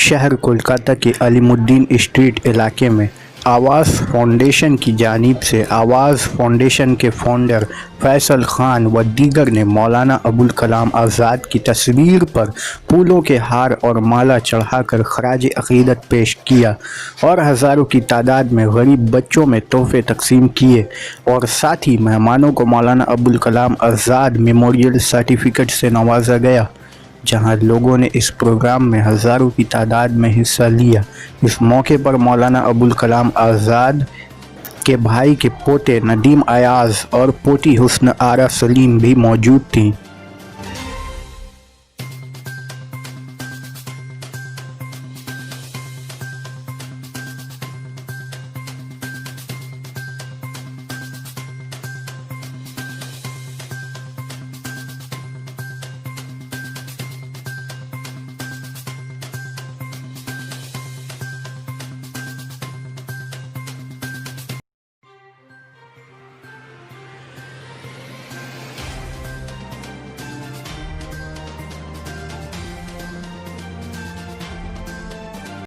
शहर कोलकाता के अलीमुद्दीन स्ट्रीट इलाके में आवाज़ फाउंडेशन की जानिब से आवाज़ फाउंडेशन के फाउंडर फैसल खान व दीगर ने मौलाना अबुल कलाम आज़ाद की तस्वीर पर फूलों के हार और माला चढ़ाकर खराज अक़ीदत पेश किया और हज़ारों की तादाद में गरीब बच्चों में तोहफे तकसीम किए और साथ ही मेहमानों को मौलाना अबुल कलाम आज़ाद मेमोरियल सर्टिफिकेट से नवाजा गया, जहां लोगों ने इस प्रोग्राम में हज़ारों की तादाद में हिस्सा लिया। इस मौके पर मौलाना अबुल कलाम आज़ाद के भाई के पोते नदीम अयाज़ और पोती हुस्न आरा सलीम भी मौजूद थीं।